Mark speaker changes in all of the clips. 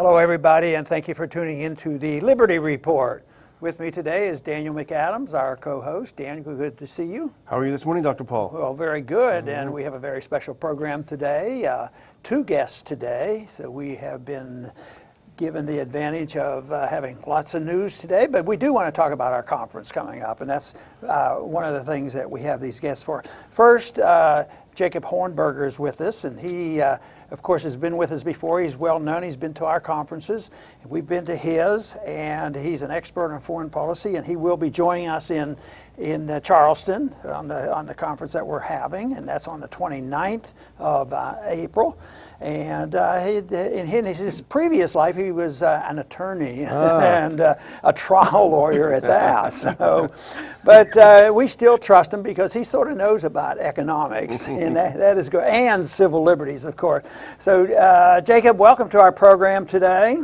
Speaker 1: Hello, everybody, and thank you for tuning in to the Liberty Report. With me today is Daniel McAdams, our co-host. Daniel, good to see you.
Speaker 2: How are you this morning, Dr. Paul?
Speaker 1: Well, very good, and we have a very special program today. Two guests today, so we have been given the advantage of having lots of news today, but we do want to talk about our conference coming up, and that's one of the things that we have these guests for. First, Jacob Hornberger is with us, and he, of course, has been with us before. He's well known. He's been to our conferences. We've been to his, and he's an expert on foreign policy, and he will be joining us in Charleston on the conference that we're having, and that's on the 29th of April. And in his previous life, he was an attorney and a trial lawyer at that. So, but we still trust him because he sort of knows about economics, and that is good, and civil liberties, of course. So, Jacob, welcome to our program today.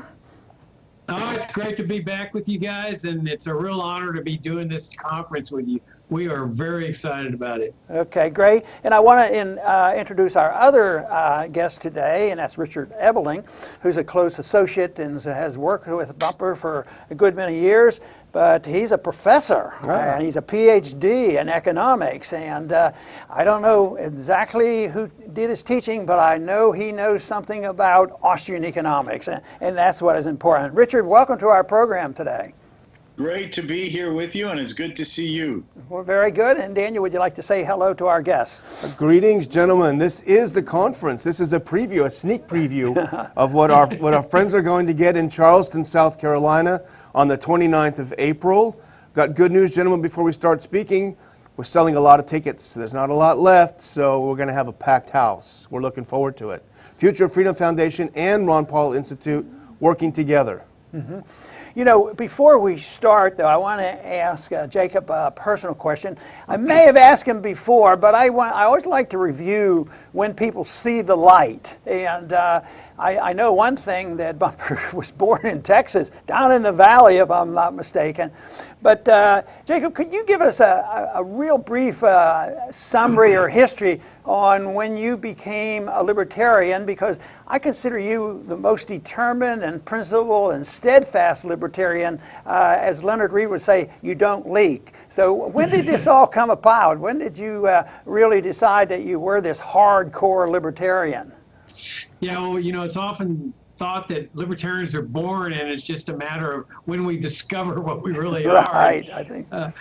Speaker 3: Oh, it's great to be back with you guys, and it's a real honor to be doing this conference with you. We are very excited about it.
Speaker 1: Okay, great. And I want to introduce our other guest today, and that's Richard Ebeling, who's a close associate and has worked with Bumper for a good many years. But he's a professor, and he's a PhD in economics. And I don't know exactly who did his teaching, but I know he knows something about Austrian economics, and that's what is important. Richard, welcome to our program today.
Speaker 4: Great to be here with you, and it's good to see you.
Speaker 1: Well, very good. And Daniel, would you like to say hello to our guests?
Speaker 2: Greetings, gentlemen. This is the conference. This is a preview, a sneak preview of what our friends are going to get in Charleston, South Carolina on the 29th of April. Got good news, gentlemen, before we start speaking. We're selling a lot of tickets. There's not a lot left, so we're going to have a packed house. We're looking forward to it. Future of Freedom Foundation and Ron Paul Institute working together.
Speaker 1: Mm-hmm. You know, before we start, though, I want to ask Jacob a personal question. I may have asked him before, but I always like to review when people see the light. And I know one thing, that Bumper was born in Texas, down in the valley, if I'm not mistaken. But Jacob, could you give us a real brief summary or history on when you became a libertarian? Because I consider you the most determined and principled and steadfast libertarian. As Leonard Reed would say, you don't leak. So when did this all come about? When did you really decide that you were this hardcore libertarian?
Speaker 3: Yeah, well, you know, it's often thought that libertarians are born, and it's just a matter of when we discover what we really are.
Speaker 1: Right, I think.
Speaker 3: Well,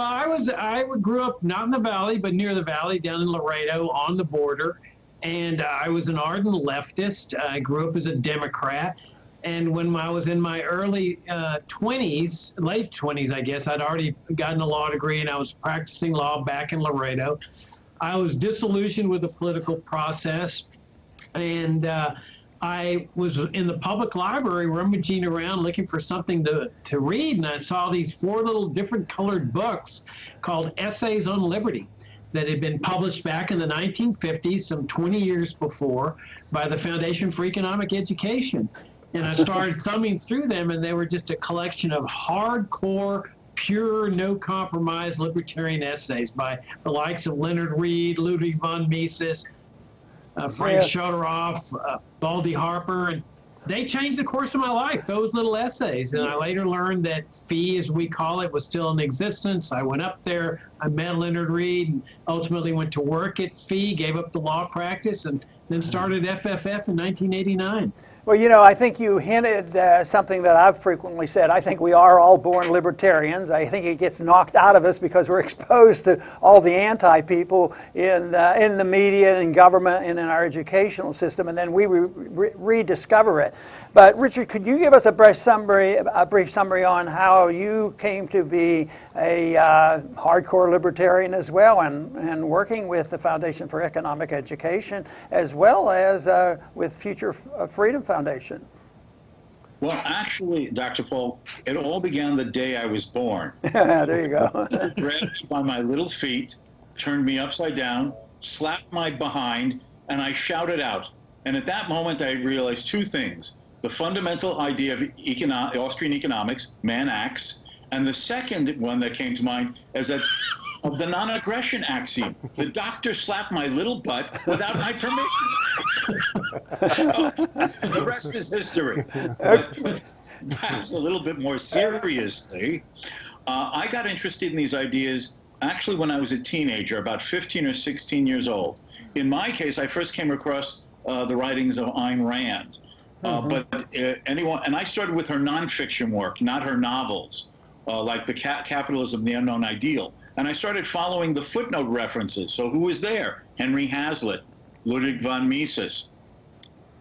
Speaker 3: I grew up not in the valley, but near the valley, down in Laredo, on the border, and I was an ardent leftist. I grew up as a Democrat, and when I was in my early 20s, late 20s, I guess, I'd already gotten a law degree, and I was practicing law back in Laredo. I was disillusioned with the political process, and I was in the public library rummaging around looking for something to read, and I saw these 4 little different colored books called Essays on Liberty that had been published back in the 1950s, some 20 years before, by the Foundation for Economic Education. And I started thumbing through them, and they were just a collection of hardcore, pure, no-compromise libertarian essays by the likes of Leonard Reed, Ludwig von Mises, Frank Shodoroff, Baldy Harper, and they changed the course of my life, those little essays. And I later learned that FEE, as we call it, was still in existence. I went up there, I met Leonard Reed, and ultimately went to work at FEE, gave up the law practice, and then started FFF in 1989.
Speaker 1: Well, you know, I think you hinted something that I've frequently said. I think we are all born libertarians. I think it gets knocked out of us because we're exposed to all the anti-people in the media and in government and in our educational system, and then we rediscover it. But Richard, could you give us a brief summary on how you came to be a hardcore libertarian as well, and working with the Foundation for Economic Education as well as with Future Freedom Foundation?
Speaker 4: Well, actually, Dr. Paul, it all began the day I was born.
Speaker 1: There you go.
Speaker 4: Grabbed by my little feet, turned me upside down, slapped my behind, and I shouted out. And at that moment, I realized 2 things. The fundamental idea of Austrian economics, man acts, and the second one that came to mind is that of the non-aggression axiom. The doctor slapped my little butt without my permission. The rest is history. But perhaps a little bit more seriously, I got interested in these ideas actually when I was a teenager, about 15 or 16 years old. In my case, I first came across the writings of Ayn Rand. But anyone, and I started with her nonfiction work, not her novels, like the Capitalism, the Unknown Ideal. And I started following the footnote references. So who was there? Henry Hazlitt, Ludwig von Mises,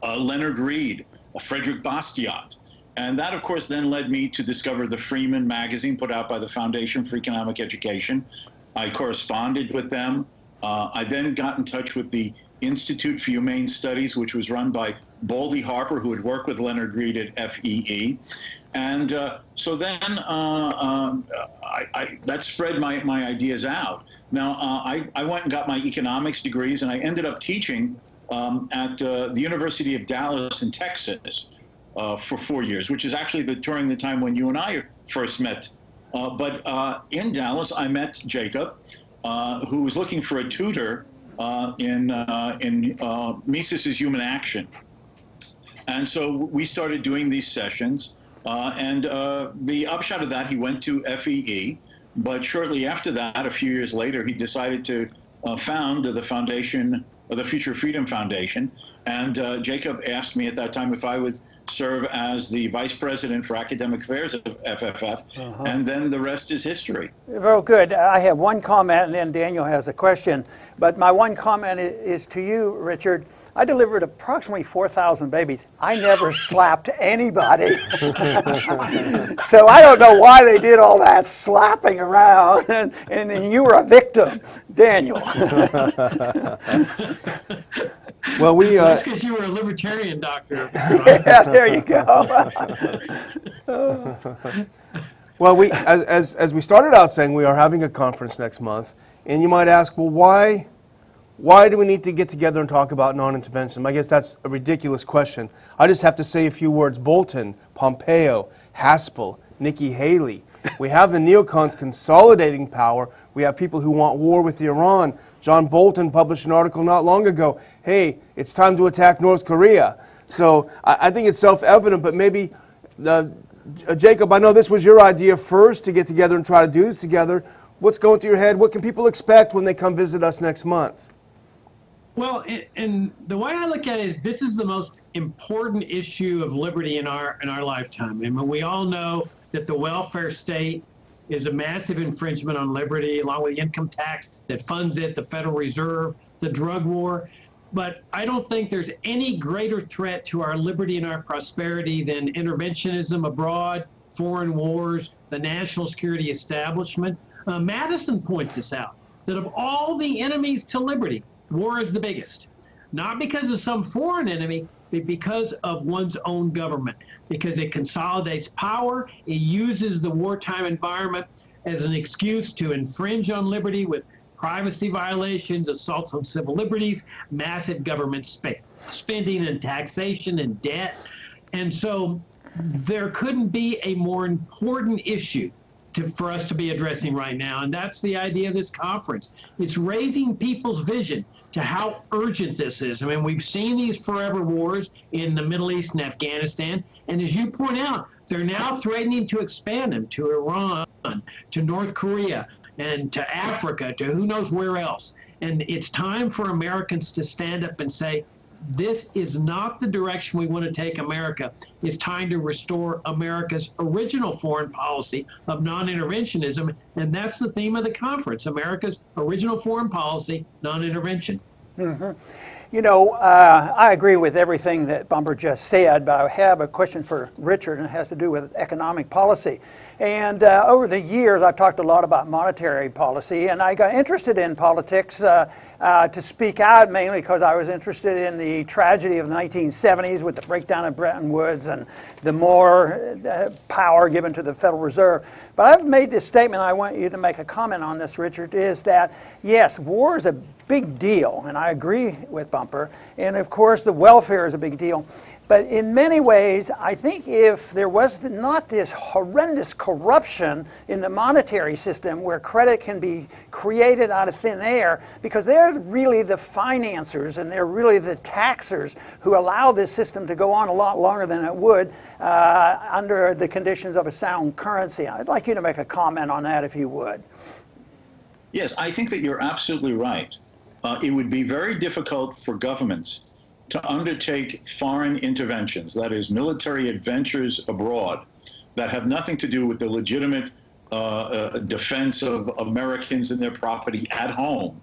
Speaker 4: Leonard Read, Frederick Bastiat. And that, of course, then led me to discover the Freeman magazine put out by the Foundation for Economic Education. I corresponded with them. I then got in touch with the Institute for Humane Studies, which was run by Baldy Harper, who had worked with Leonard Read at FEE. And so then that spread my ideas out. Now, I went and got my economics degrees, and I ended up teaching at the University of Dallas in Texas for 4 years, which is actually during the time when you and I first met. But in Dallas, I met Jacob, who was looking for a tutor in Mises's Human Action. And so we started doing these sessions. And the upshot of that, he went to FEE. But shortly after that, a few years later, he decided to found the foundation, the Future Freedom Foundation. And Jacob asked me at that time if I would serve as the vice president for academic affairs of FFF, and then the rest is history.
Speaker 1: Very good. I have one comment, and then Daniel has a question. But my one comment is to you, Richard. I delivered approximately 4,000 babies. I never slapped anybody. So I don't know why they did all that slapping around, and you were a victim, Daniel.
Speaker 2: Well,
Speaker 3: That's because you were a libertarian doctor.
Speaker 1: Yeah, there you go.
Speaker 2: well, as we started out saying, we are having a conference next month, and you might ask, well, why do we need to get together and talk about non-interventionism? I guess that's a ridiculous question. I just have to say a few words. Bolton, Pompeo, Haspel, Nikki Haley. We have the neocons consolidating power. We have people who want war with Iran. John Bolton published an article not long ago, hey, it's time to attack North Korea. So I think it's self-evident, but maybe, Jacob, I know this was your idea first to get together and try to do this together. What's going through your head? What can people expect when they come visit us next month?
Speaker 3: Well, and the way I look at it is this is the most important issue of liberty in our lifetime. I mean, we all know that the welfare state is a massive infringement on liberty, along with the income tax that funds it, the Federal Reserve, the drug war. But I don't think there's any greater threat to our liberty and our prosperity than interventionism abroad, foreign wars, the national security establishment. Madison points this out, that of all the enemies to liberty, war is the biggest. Not because of some foreign enemy, but because of one's own government. Because it consolidates power, it uses the wartime environment as an excuse to infringe on liberty with privacy violations, assaults on civil liberties, massive government spending and taxation and debt. And so there couldn't be a more important issue for us to be addressing right now, and that's the idea of this conference. It's raising people's vision to how urgent this is. I mean, we've seen these forever wars in the Middle East and Afghanistan, and as you point out, they're now threatening to expand them to Iran, to North Korea, and to Africa, to who knows where else. And it's time for Americans to stand up and say, this is not the direction we want to take America. It's time to restore America's original foreign policy of non-interventionism, and that's the theme of the conference, America's original foreign policy, non-intervention.
Speaker 1: Mm-hmm. You know, I agree with everything that Bumper just said, but I have a question for Richard, and it has to do with economic policy. And over the years, I've talked a lot about monetary policy, and I got interested in politics to speak out mainly because I was interested in the tragedy of the 1970s with the breakdown of Bretton Woods and the more power given to the Federal Reserve. But I've made this statement, I want you to make a comment on this, Richard, is that, yes, war is a big deal, and I agree with bumper. And of course, the welfare is a big deal. But in many ways, I think if there was not this horrendous corruption in the monetary system where credit can be created out of thin air, because they're really the financiers and they're really the taxers who allow this system to go on a lot longer than it would under the conditions of a sound currency. I'd like you to make a comment on that if you would.
Speaker 4: Yes, I think that you're absolutely right. It would be very difficult for governments to undertake foreign interventions, that is, military adventures abroad, that have nothing to do with the legitimate defense of Americans and their property at home.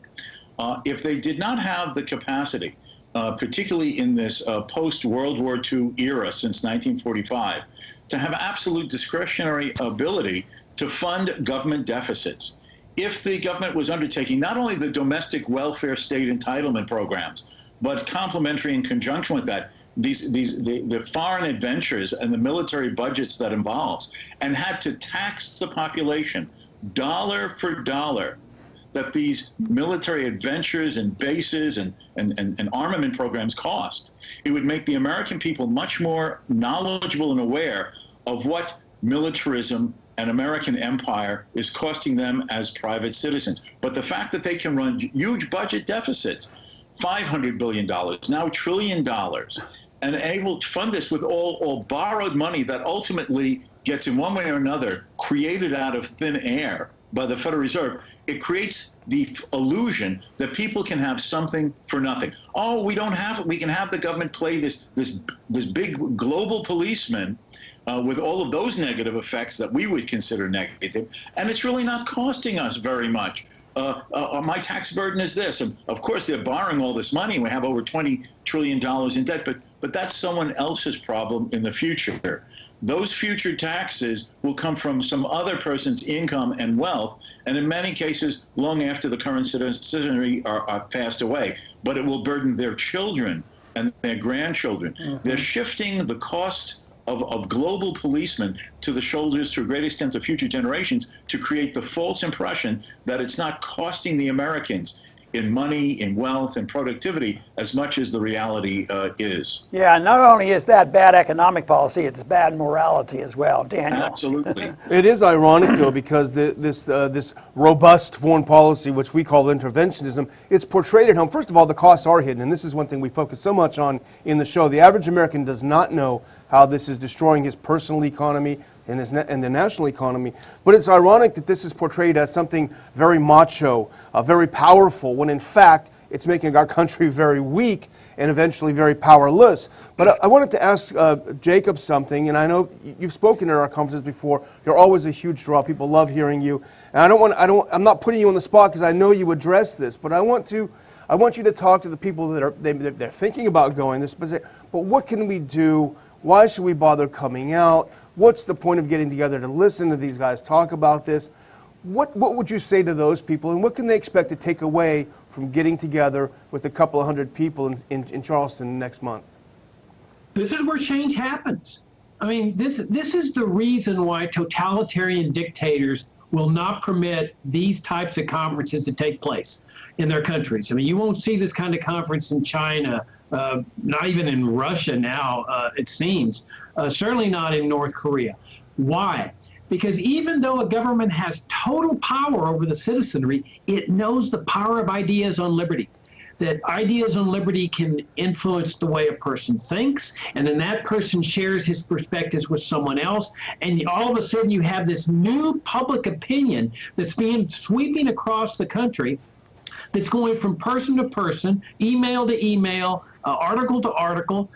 Speaker 4: If they did not have the capacity, particularly in this post-World War II era since 1945, to have absolute discretionary ability to fund government deficits. If the government was undertaking not only the domestic welfare state entitlement programs, but complementary in conjunction with that, the foreign adventures and the military budgets that involves, and had to tax the population dollar for dollar, that these military adventures and bases and armament programs cost, it would make the American people much more knowledgeable and aware of what militarism and American empire is costing them as private citizens. But the fact that they can run huge budget deficits, $500 billion, now $1 trillion, and able to fund this with all borrowed money that ultimately gets, in one way or another, created out of thin air by the Federal Reserve, it creates the illusion that people can have something for nothing. Oh, we don't have it. We can have the government play this big global policeman with all of those negative effects that we would consider negative, and it's really not costing us very much. My tax burden is this, and of course they're borrowing all this money. We have over $20 trillion in debt, but that's someone else's problem in the future. Those future taxes will come from some other person's income and wealth, and in many cases, long after the current citizenry are passed away. But it will burden their children and their grandchildren. Mm-hmm. They're shifting the cost of global policemen to the shoulders, to a great extent, of future generations, to create the false impression that it's not costing the Americans in money, in wealth, and productivity as much as the reality is.
Speaker 1: Yeah, not only is that bad economic policy, it's bad morality as well, Daniel.
Speaker 4: Absolutely.
Speaker 2: It is ironic, though, because this robust foreign policy, which we call interventionism, it's portrayed at home. First of all, the costs are hidden, and this is one thing we focus so much on in the show. The average American does not know how this is destroying his personal economy and the national economy. But it's ironic that this is portrayed as something very macho, very powerful, when in fact it's making our country very weak and eventually very powerless. But I wanted to ask Jacob something, and I know you've spoken at our conferences before. You're always a huge draw. People love hearing you. And I'm not putting you on the spot because I know you address this, but I want you to talk to the people that they're thinking about going this, but what can we do? Why should we bother coming out? What's the point of getting together to listen to these guys talk about this? What would you say to those people, and what can they expect to take away from getting together with a couple of hundred people in Charleston next month?
Speaker 3: This is where change happens. I mean, this is the reason why totalitarian dictators will not permit these types of conferences to take place in their countries. I mean, you won't see this kind of conference in China, not even in Russia now, it seems, certainly not in North Korea. Why? Because even though a government has total power over the citizenry, it knows the power of ideas on liberty. That ideas on liberty can influence the way a person thinks, and then that person shares his perspectives with someone else, and all of a sudden you have this new public opinion that's being sweeping across the country, that's going from person to person, email to email, article to article,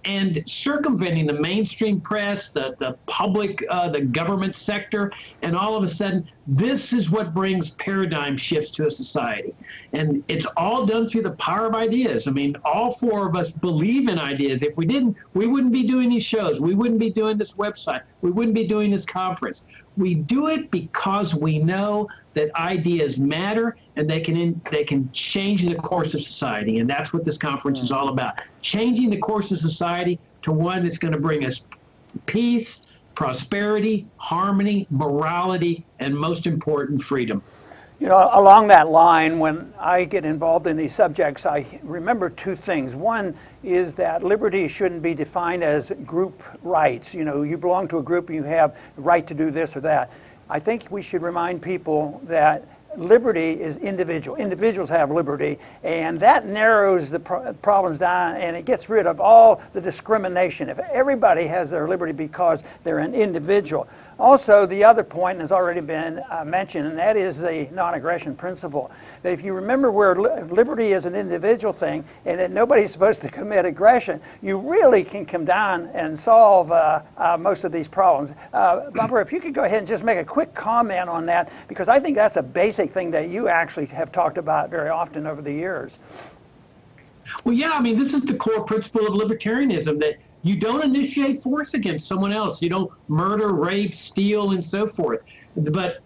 Speaker 3: and circumventing the mainstream press, the public, the government sector, and all of a sudden, this is what brings paradigm shifts to a society. And it's all done through the power of ideas. I mean, all four of us believe in ideas. If we didn't, we wouldn't be doing these shows. We wouldn't be doing this website. We wouldn't be doing this conference. We do it because we know that ideas matter and they can change the course of society. And that's what this conference is all about. Changing the course of society to one that's going to bring us peace, prosperity, harmony, morality, and most important, freedom.
Speaker 1: You know, along that line, when I get involved in these subjects, I remember two things. One is that liberty shouldn't be defined as group rights. You know, you belong to a group and you have the right to do this or that. I think we should remind people that liberty is individual. Individuals have liberty, and that narrows the problems down, and it gets rid of all the discrimination. If everybody has their liberty because they're an individual. Also, the other point has already been mentioned, and that is the non-aggression principle. That if you remember where liberty is an individual thing, and that nobody's supposed to commit aggression, you really can come down and solve most of these problems. Bumper, if you could go ahead and just make a quick comment on that, because I think that's a basic thing that you actually have talked about very often over the years.
Speaker 3: Well, yeah, I mean, this is the core principle of libertarianism, that you don't initiate force against someone else. You don't murder, rape, steal, and so forth. But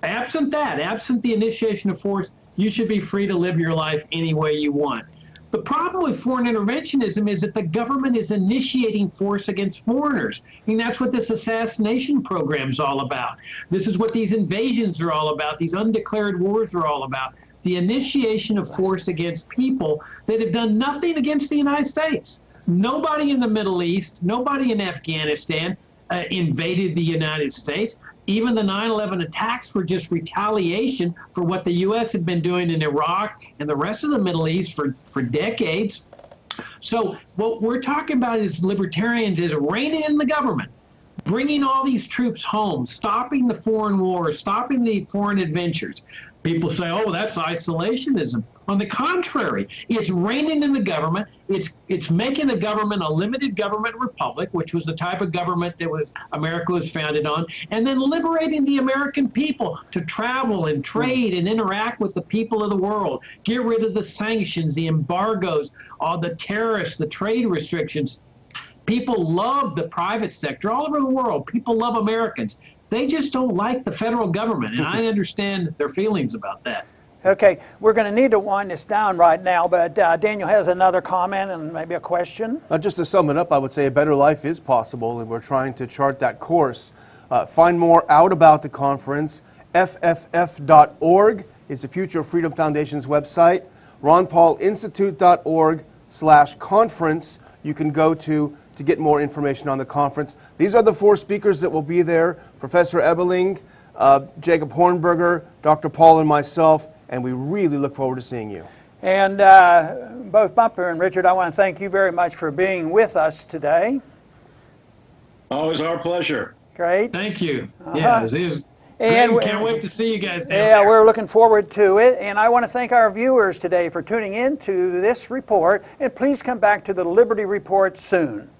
Speaker 3: absent that, absent the initiation of force, you should be free to live your life any way you want. The problem with foreign interventionism is that the government is initiating force against foreigners. I mean, that's what this assassination program is all about. This is what these invasions are all about. These undeclared wars are all about. The initiation of force against people that have done nothing against the United States. Nobody in the Middle East, nobody in Afghanistan invaded the United States. Even the 9/11 attacks were just retaliation for what the U.S. had been doing in Iraq and the rest of the Middle East for decades. So what we're talking about as libertarians is reining in the government, bringing all these troops home, stopping the foreign wars, stopping the foreign adventures. People say, oh, that's isolationism. On the contrary, it's reining in the government. It's making the government a limited government republic, which was the type of government that America was founded on, and then liberating the American people to travel and trade and interact with the people of the world. Get rid of the sanctions, the embargoes, all the tariffs, the trade restrictions. People love the private sector all over the world. People love Americans. They just don't like the federal government, and I understand their feelings about that.
Speaker 1: Okay, we're going to need to wind this down right now, but Daniel has another comment and maybe a question.
Speaker 2: Just to sum it up, I would say a better life is possible, and we're trying to chart that course. Find more out about the conference. FFF.org is the Future of Freedom Foundation's website. ronpaulinstitute.org/conference you can go to get more information on the conference. These are the 4 speakers that will be there: Professor Ebeling, Jacob Hornberger, Dr. Paul, and myself, and we really look forward to seeing you.
Speaker 1: And both Bumper and Richard, I want to thank you very much for being with us today.
Speaker 4: Always our pleasure.
Speaker 1: Great.
Speaker 3: Thank you. Yeah, it is.
Speaker 1: And
Speaker 3: great. Can't wait to see you guys down
Speaker 1: yeah,
Speaker 3: there.
Speaker 1: we're looking forward to it. And I want to thank our viewers today for tuning in to this report. And please come back to the Liberty Report soon.